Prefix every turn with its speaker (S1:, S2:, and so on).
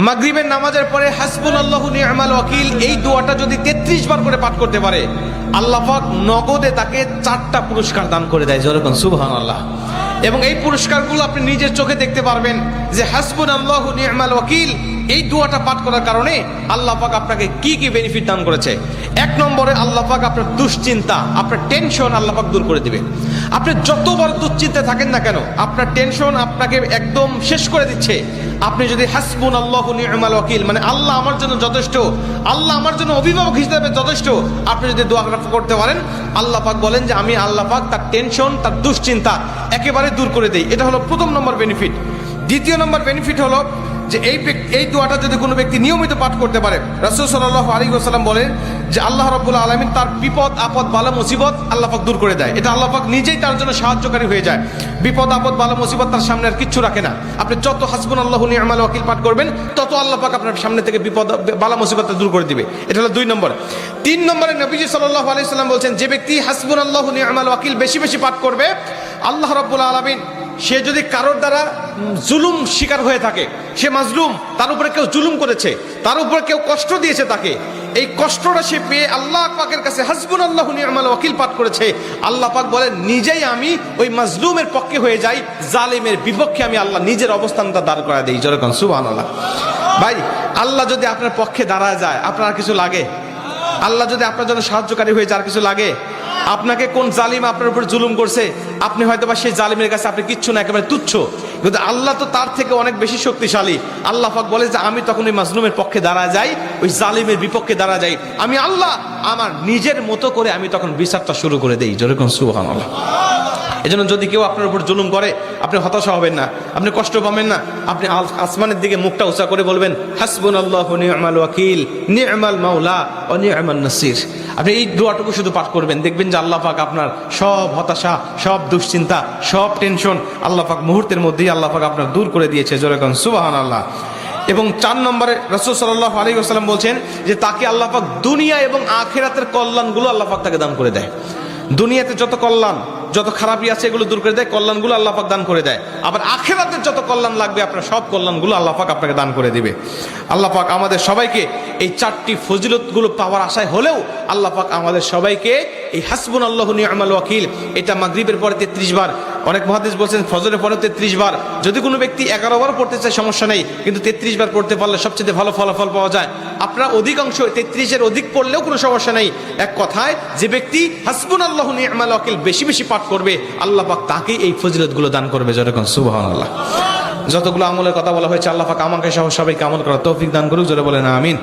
S1: মাগরিবের নামাজের পরে হাসবুনাল্লাহু নি'মাল ওয়াকিল এই দোয়াটা যদি 33 বার করে পাঠ করতে পারে, আল্লাহ পাক নগদে তাকে 4টা পুরস্কার দান করে দেয়। যেরকম সুবহানাল্লাহ। এবং এই পুরস্কারগুলো আপনি নিজের চোখে দেখতে পারবেন যে হাসবুনাল্লাহু নি'মাল ওয়াকিল এই দোয়াটা পাঠ করার কারণে আল্লাহ পাক আপনাকে কি কি বেনিফিট দান করেছে। 1 নম্বরে আল্লাহ পাক আপনার দুশ্চিন্তা, আপনার টেনশন আল্লাহ পাক দূর করে দিবে। আপনি যত বড় দুশ্চিন্তায় থাকেন না কেন, আপনার টেনশন আপনাকে একদম শেষ করে দিচ্ছে। আপনি যদি হাসবুনাল্লাহু নি'মাল ওয়াকিল মানে আল্লাহ আমার জন্য যথেষ্ট, আল্লাহ আমার জন্য অভিভাবক হিসেবে যথেষ্ট, আপনি যদি দোয়া করতে পারেন, আল্লাহ পাক বলেন যে আমি আল্লাহ পাক তার টেনশন, তার দুশ্চিন্তা একেবারে দূর করে দেই। এটা হলো প্রথম নম্বর বেনিফিট। দ্বিতীয় নম্বর বেনিফিট হলো যে এই দোয়াটা যদি কোনো ব্যক্তি নিয়মিত পাঠ করতে পারে, রাসূল সাল্লাল্লাহু আলাইহি ওয়াসাল্লাম বলেন যে আল্লাহ রাব্বুল আলামিন তার বিপদ আপদ বালা মুসিবত আল্লাহ পাক দূর করে দেয়। এটা আল্লাহ পাক নিজেই তার জন্য সাহায্যকারী হয়ে যায়। বিপদ আপদ বালা মুসিবত তার সামনে আর কিচ্ছু রাখে না। আপনি যত হাসবুনাল্লাহু নি'মাল ওয়াকিল পাঠ করবেন, তত আল্লাহ পাক আপনার সামনে থেকে বিপদ বালা মুসিবত দূর করে দিবে। এটা হলো 2 নম্বর। 3 নম্বরে নবীজি সাল্লাল্লাহু আলাইহি ওয়াসাল্লাম বলছেন যে ব্যক্তি হাসবুনাল্লাহু নি'মাল ওয়াকিল বেশি বেশি পাঠ করবে, আল্লাহ রাব্বুল আলামিন সে যদি কারোর দ্বারা জুলুম শিকার হয়ে থাকে, সে মাজলুম, তার উপরে কেউ জুলুম করেছে, তার উপরে কেউ কষ্ট দিয়েছে, তাকে এই কষ্টটা সে পেয়ে আল্লাহ পাকের কাছে হাসবুনাল্লাহু নি'মাল ওয়াকিল পাঠ করেছে, আল্লাহ পাক বলেন নিজেই আমি ওই মাজলুমের পক্ষে হয়ে যাই, জালিমের বিপক্ষে আমি আল্লাহ নিজের অবস্থানটা দাঁড় করা দেই। যেরকম সুবহানাল্লাহ। ভাই, আল্লাহ যদি আপনার পক্ষে দাঁড়ায় যায়, আপনার কিছু লাগে? আল্লাহ যদি আপনার জন্য সাহায্যকারী হয়ে যায়, আর কিছু লাগে? আপনাকে কোন জালিম আপনার উপর জুলুম করছে, আপনি হয়তো বা সেই জালিমের কাছে আপনি কিচ্ছু না, একেবারে তুচ্ছ, কিন্তু আল্লাহ তো তার থেকে অনেক বেশি শক্তিশালী। আল্লাহ পাক বলে যে আমি তখন ওই মাজলুমের পক্ষে দাঁড়া যাই, ওই জালিমের বিপক্ষে দাঁড়া যাই, আমি আল্লাহ আমার নিজের মতো করে আমি তখন বিচারটা শুরু করে দেই। যেরকম সুবহানাল্লাহ। এজন্য যদি কেউ আপনার উপর জুলুম করে, আপনি হতাশা হবেন না, আপনি কষ্ট পাবেন না, আপনি আসমানের দিকে মুখটা উঁচা করে বলবেন হাসবুনাল্লাহু নি'মাল ওয়াকিল নি'মাল মাওলা ওয়া নি'মান নাসির। আপনি এই দোয়াটুকু শুধু পাঠ করবেন, দেখবেন যে আল্লাহ পাক আপনার সব হতাশা, সব দুশ্চিন্তা, সব টেনশন আল্লাহ পাক মুহূর্তের মধ্যেই আল্লাহ পাক আপনার দূর করে দিয়েছে। যেরকম সুবহানাল্লাহ। এবং 4 নম্বরে রাসূল সাল্লাল্লাহু আলাইহি ওয়াসাল্লাম বলছেন যে তাকে আল্লাহ পাক দুনিয়া এবং আখিরাতের কল্যাণগুলো আল্লাহ পাক তাকে দান করে দেয়। দুনিয়াতে যত কল্যাণ, যত খারাপই আছে এগুলো দূর করে দেয়, কল্যাণগুলো আল্লাহ পাক দান করে দেয়। আবার আখিরাতের যত কল্যাণ লাগবে আপনার সব কল্যাণগুলো আল্লাহ পাক আপনাকে দান করে দিবে। আল্লাহ পাক আমাদের সবাইকে এই 4টি ফজিলতগুলো পাওয়ার আশায় হলেও আল্লাহ পাক আমাদের সবাইকে এই হাসবুনাল্লাহু নি'মাল ওয়াকিল এটা মাগরিবের পরে 33 বার, অনেক মুহাদ্দিস বলছেন ফজরের পরে 33 বার, যদি কোনো ব্যক্তি 11 বার পড়তে চায় সমস্যা নেই, কিন্তু 33 বার পড়তে পারলে সবচেয়ে ভালো ফলাফল পাওয়া যায়। আপনারা অধিকাংশ 33-এর অধিক পড়লেও কোনো সমস্যা নেই। এক কথায় যে ব্যক্তি হাসবুনাল্লাহু নি'মাল ওয়াকিল বেশি বেশি পাঠ করবে, আল্লাহ পাক তাকেই এই ফজিলতগুলো দান করবে। যেরকম সুবহানাল্লাহ। যতগুলো আমলের কথা বলা হয়েছে, আল্লাহ পাক আমাকে সহ সবাইকে আমল করার তৌফিক দান করুক। জোরে বলেন আমিন।